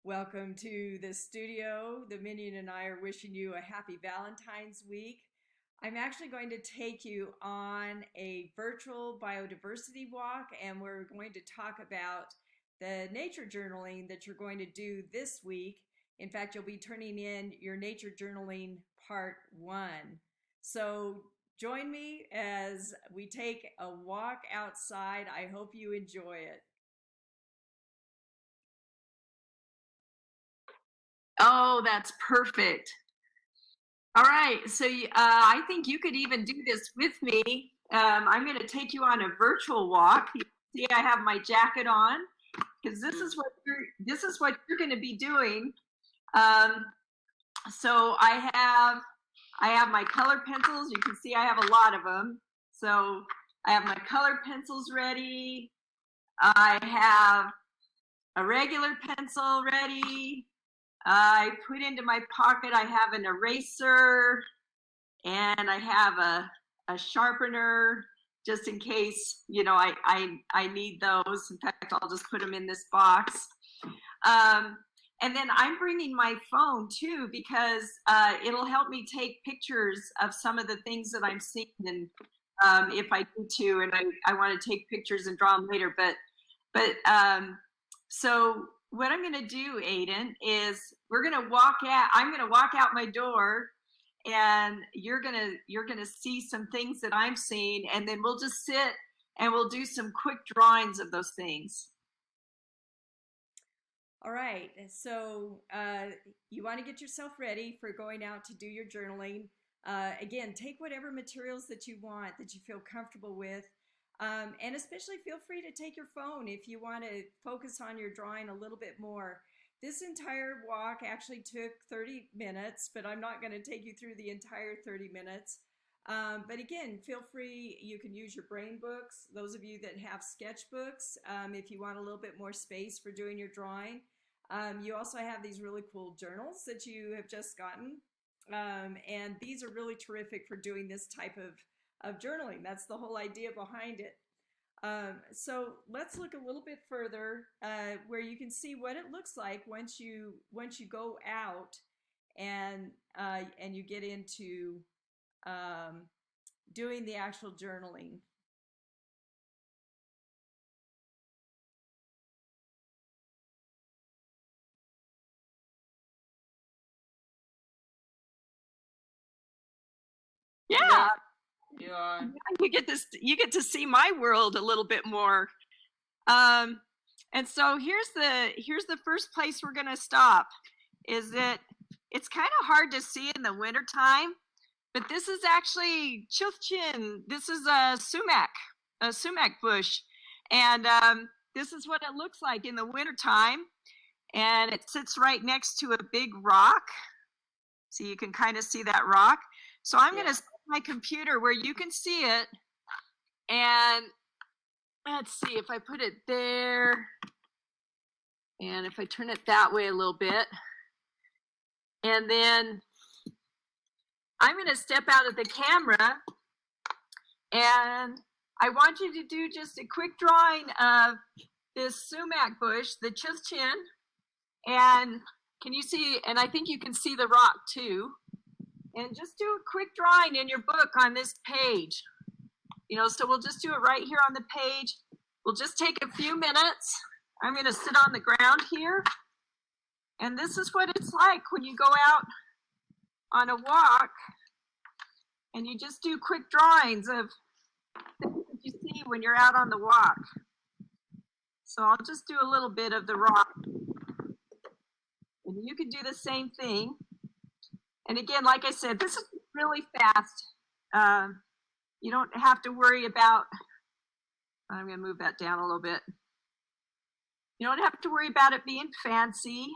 Welcome to the studio. The Minion and I are wishing you a happy Valentine's week. I'm actually going to take you on a virtual biodiversity walk, and we're going to talk about the nature journaling that you're going to do this week. In fact, you'll be turning in your nature journaling part 1. So join me as we take a walk outside. I hope you enjoy it. Oh, that's perfect. All right, so I think you could even do this with me. I'm going to take you on a virtual walk. You see, I have my jacket on because this is what you're going to be doing. So I have my color pencils. You can see I have a lot of them. So I have my color pencils ready. I have a regular pencil ready. I put into my pocket, I have an eraser and I have a sharpener just in case, you know, I need those. In fact, I'll just put them in this box. And then I'm bringing my phone too, because it'll help me take pictures of some of the things that I'm seeing, and if I need to, and I want to take pictures and draw them later. So what I'm going to do, Aiden, is I'm going to walk out my door, and you're going to see some things that I'm seeing, and then we'll just sit and we'll do some quick drawings of those things. All right, so you want to get yourself ready for going out to do your journaling. Again, take whatever materials that you want, that you feel comfortable with. And especially feel free to take your phone if you want to focus on your drawing a little bit more. This entire walk actually took 30 minutes, but I'm not going to take you through the entire 30 minutes. But again, feel free, you can use your brain books. Those of you that have sketchbooks, if you want a little bit more space for doing your drawing. You also have these really cool journals that you have just gotten. And these are really terrific for doing this type of journaling. That's the whole idea behind it. So let's look a little bit further where you can see what it looks like once you go out and you get into doing the actual journaling. Yeah. You get to see my world a little bit more. And so here's the first place we're going to stop. Is that it's kind of hard to see in the wintertime, but this is actually chilchin. This is a sumac bush, and this is what it looks like in the wintertime. And it sits right next to a big rock, so you can kind of see that rock. So I'm going to set my computer where you can see it, and let's see if I put it there, and if I turn it that way a little bit, and then I'm going to step out of the camera, and I want you to do just a quick drawing of this sumac bush, the chilchin, and can you see, and I think you can see the rock too, and just do a quick drawing in your book on this page. You know, so we'll just do it right here on the page. We'll just take a few minutes. I'm going to sit on the ground here. And this is what it's like when you go out on a walk and you just do quick drawings of things that you see when you're out on the walk. So I'll just do a little bit of the rock. And you can do the same thing. And again, like I said, this is really fast. You don't have to worry about, I'm going to move that down a little bit. You don't have to worry about it being fancy.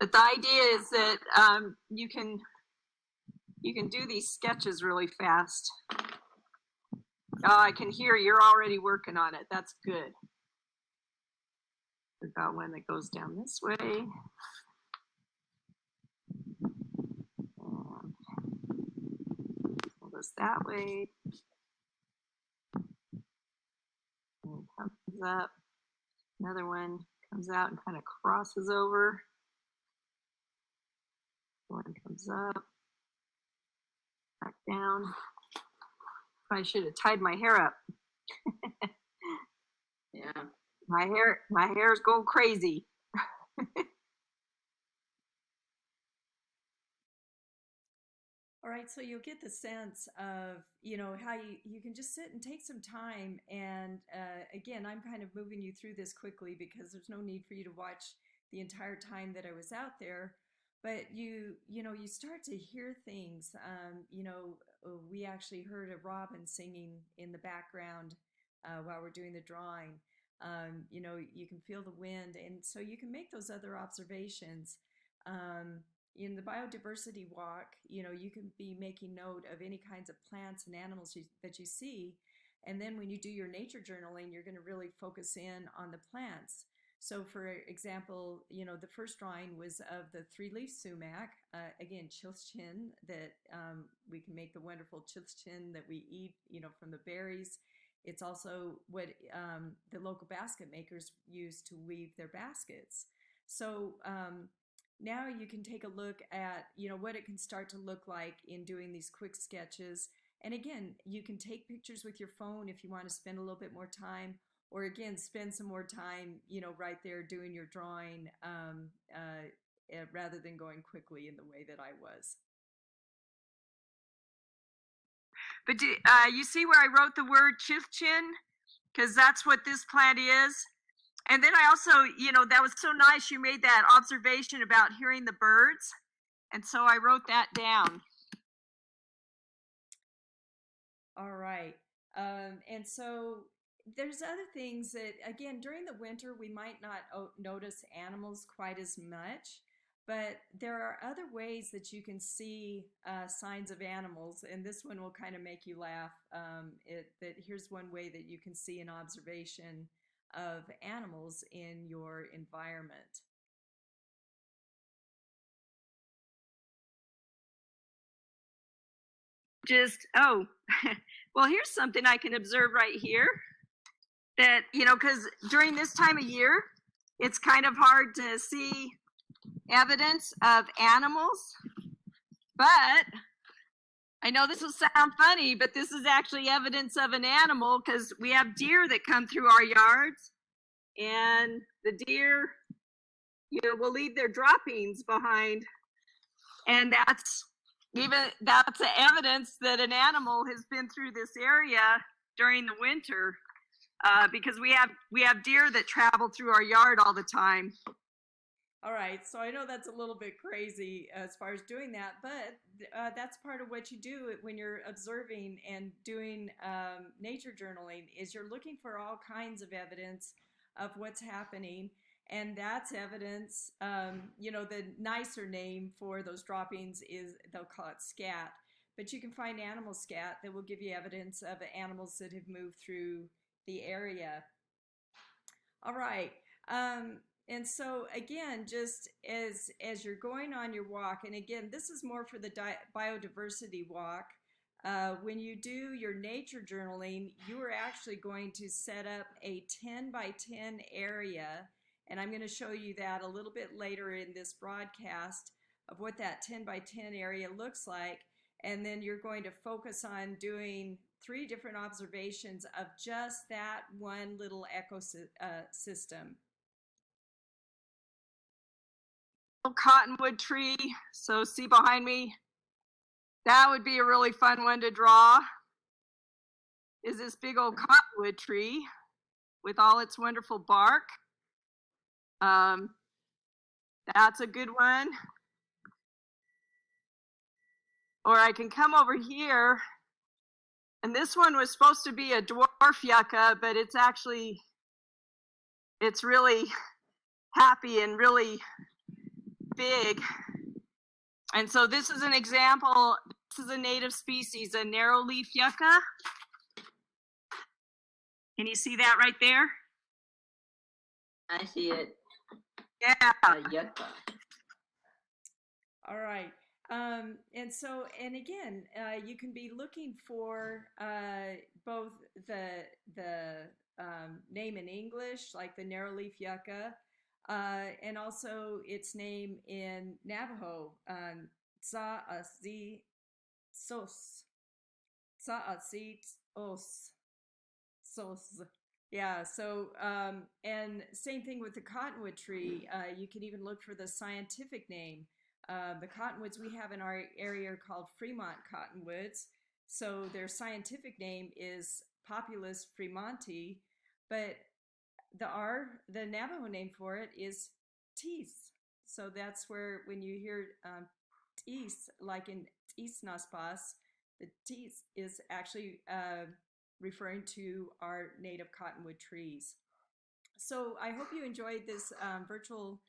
But the idea is that you can do these sketches really fast. Oh, I can hear you're already working on it. That's good. We've got one that goes down this way. Goes that way. And comes up. Another one comes out and kind of crosses over. One comes up, back down. I should have tied my hair up. Yeah, my hair is going crazy. All right, so you'll get the sense of, you know, how you can just sit and take some time. And again, I'm kind of moving you through this quickly because there's no need for you to watch the entire time that I was out there. But you know, you start to hear things. We actually heard a robin singing in the background while we're doing the drawing. You know, you can feel the wind, and so you can make those other observations. Um, in the biodiversity walk, you know, you can be making note of any kinds of plants and animals that you see. And then when you do your nature journaling, you're going to really focus in on the plants. So for example, you know, the first drawing was of the three-leaf sumac, again, chilchin, that we can make the wonderful chilchin that we eat, you know, from the berries. It's also what the local basket makers use to weave their baskets. So now you can take a look at, you know, what it can start to look like in doing these quick sketches. And again, you can take pictures with your phone if you want to spend a little bit more time, or again, spend some more time, you know, right there doing your drawing rather than going quickly in the way that I was. But you see where I wrote the word chifchin? Because that's what this plant is. And then I also, you know, that was so nice. You made that observation about hearing the birds. And so I wrote that down. All right. And so there's other things that, again, during the winter, we might not notice animals quite as much, but there are other ways that you can see signs of animals. And this one will kind of make you laugh. That here's one way that you can see an observation of animals in your environment. Well, here's something I can observe right here. That, you know, because during this time of year, it's kind of hard to see evidence of animals. But I know this will sound funny, but this is actually evidence of an animal because we have deer that come through our yards, and the deer, you know, will leave their droppings behind, and that's the evidence that an animal has been through this area during the winter, because we have deer that travel through our yard all the time. All right, so I know that's a little bit crazy as far as doing that, but that's part of what you do when you're observing and doing nature journaling is you're looking for all kinds of evidence of what's happening, and that's evidence. You know, the nicer name for those droppings is they'll call it scat, but you can find animal scat that will give you evidence of animals that have moved through the area. All right. And so again, just as you're going on your walk, and again, this is more for the biodiversity walk. When you do your nature journaling, you are actually going to set up a 10 by 10 area, and I'm going to show you that a little bit later in this broadcast of what that 10 by 10 area looks like. And then you're going to focus on doing 3 different observations of just that one little ecosystem. Cottonwood tree. So see behind me, that would be a really fun one to draw, is this big old cottonwood tree with all its wonderful bark. That's a good one. Or I can come over here, and this one was supposed to be a dwarf yucca, but it's really happy and really big. And so this is an example. This is a native species, a narrow leaf yucca. Can you see that right there? I see it. Yeah. Yucca. All right. And so, and again, you can be looking for both the name in English, like the narrowleaf yucca, and also its name in Navajo, Tsa'asi sos, Tsa'asi os, sos. Yeah, so, and same thing with the cottonwood tree. You can even look for the scientific name. The cottonwoods we have in our area are called Fremont cottonwoods. So their scientific name is Populus fremonti, but the Navajo name for it is Tis. So that's where when you hear Tis, like in Tis Naspas, the Tis is actually referring to our native cottonwood trees. So I hope you enjoyed this virtual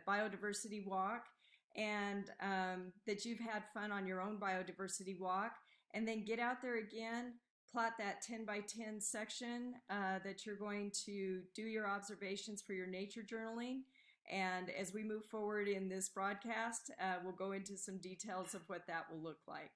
biodiversity walk, and that you've had fun on your own biodiversity walk. And then get out there again, plot that 10 by 10 section that you're going to do your observations for your nature journaling. And as we move forward in this broadcast, we'll go into some details of what that will look like.